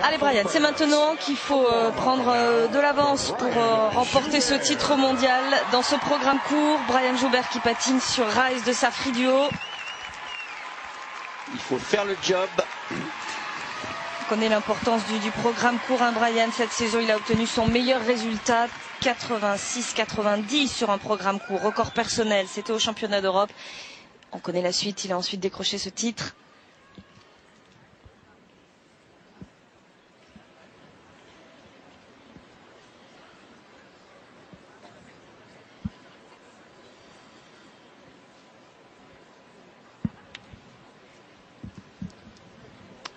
Allez Brian, c'est maintenant qu'il faut prendre de l'avance pour remporter ce titre mondial. Dans ce programme court, Brian Joubert qui patine sur Rise de Safri Duo. Il faut faire le job. On connaît l'importance du programme court, hein, Brian. Cette saison, il a obtenu son meilleur résultat, 86-90 sur un programme court. Record personnel, c'était au championnat d'Europe. On connaît la suite, il a ensuite décroché ce titre.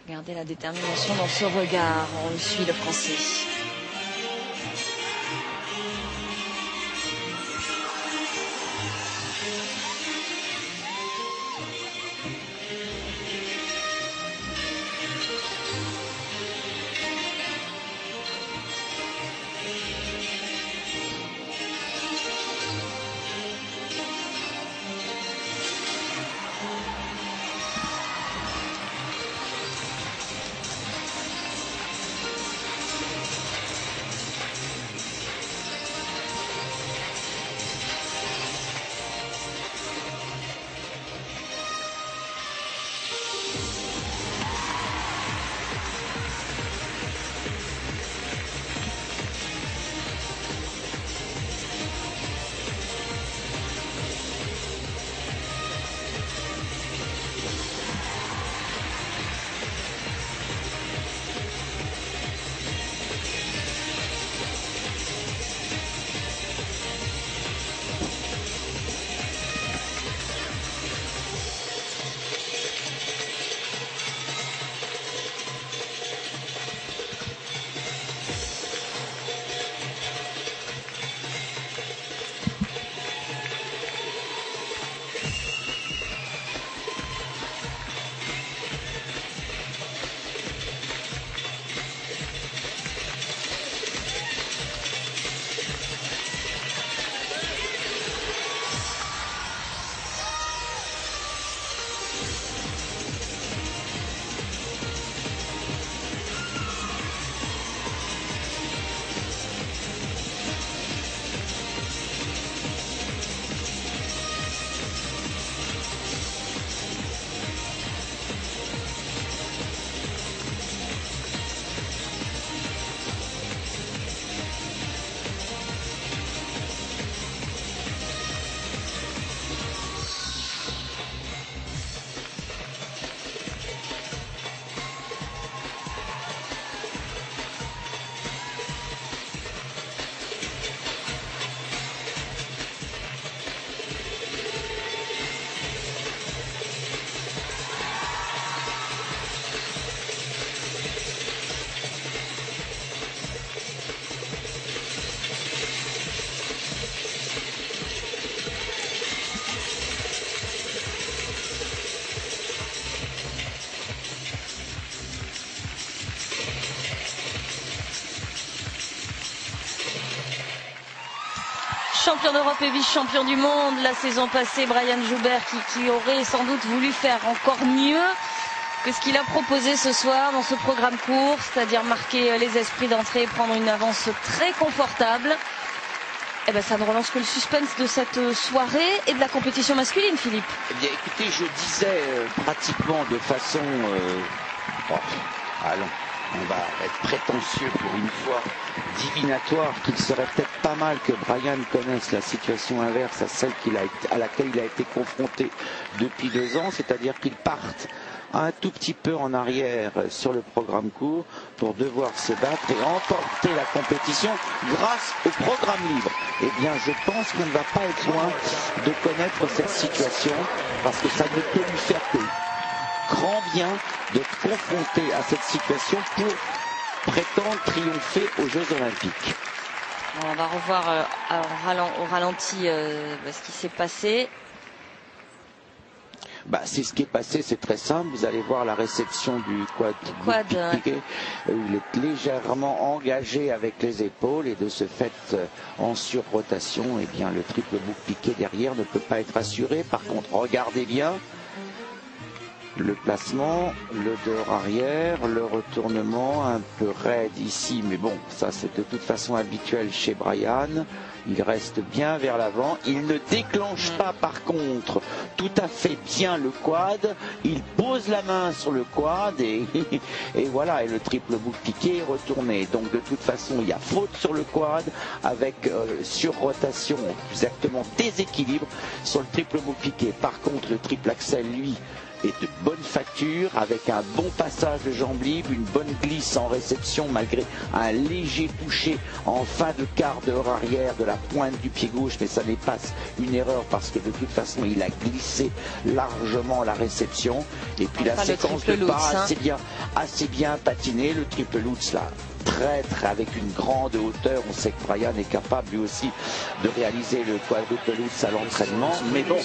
Regardez la détermination dans ce regard, on le suit le Français. Champion d'Europe et vice-champion du monde la saison passée, Brian Joubert qui aurait sans doute voulu faire encore mieux que ce qu'il a proposé ce soir dans ce programme court, c'est-à-dire marquer les esprits d'entrée et prendre une avance très confortable. Eh ben, ça ne relance que le suspense de cette soirée et de la compétition masculine, Philippe. Eh bien, écoutez, je disais pratiquement de façon... allons, on va être prétentieux pour une fois, divinatoire, qu'il serait peut-être pas mal que Brian connaisse la situation inverse à celle à laquelle il a été confronté depuis 2 ans, c'est-à-dire qu'il parte un tout petit peu en arrière sur le programme court pour devoir se battre et emporter la compétition grâce au programme libre. Eh bien, je pense qu'on ne va pas être loin de connaître cette situation parce que ça ne peut lui faire que grand bien d'être confronté à cette situation pour prétendre triompher aux Jeux Olympiques. On va revoir au ralenti ce qui s'est passé. C'est ce qui est passé, c'est très simple. Vous allez voir la réception du quad piqué, où il est légèrement engagé avec les épaules et de ce fait en surrotation, eh bien le triple bouc piqué derrière ne peut pas être assuré. Par contre, regardez bien, Le placement, le dehors arrière, le retournement, un peu raide ici, mais bon, ça c'est de toute façon habituel chez Bryan. Il reste bien vers l'avant. Il ne déclenche pas par contre tout à fait bien le quad. Il pose la main sur le quad et voilà, et le triple boucle piqué est retourné. Donc de toute façon, il y a faute sur le quad avec surrotation, exactement déséquilibre sur le triple boucle piqué. Par contre, le triple axel, lui, est de bonne facture, avec un bon passage de jambe libre, une bonne glisse en réception malgré un léger toucher en fin de quart dehors arrière de la pointe du pied gauche, mais ça n'est pas une erreur parce que de toute façon il a glissé largement la réception. Et puis la séquence de pas assez bien patiné, le triple Lutz là. Très avec une grande hauteur, on sait que Bryan est capable lui aussi de réaliser le quadruple Lutz à l'entraînement, mais bon,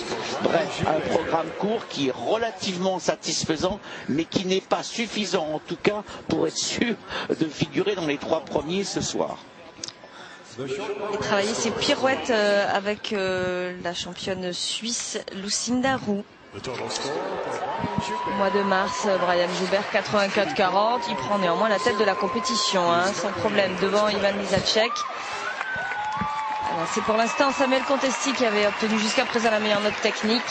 bref, un programme court qui est relativement satisfaisant, mais qui n'est pas suffisant en tout cas pour être sûr de figurer dans les 3 premiers ce soir. Et travailler ses pirouettes avec la championne suisse Lucinda Roux. Au mois de mars, Bryan Joubert 84-40, il prend néanmoins la tête de la compétition, sans problème, devant Ivan Lizacek. C'est pour l'instant Samuel Contesti qui avait obtenu jusqu'à présent la meilleure note technique.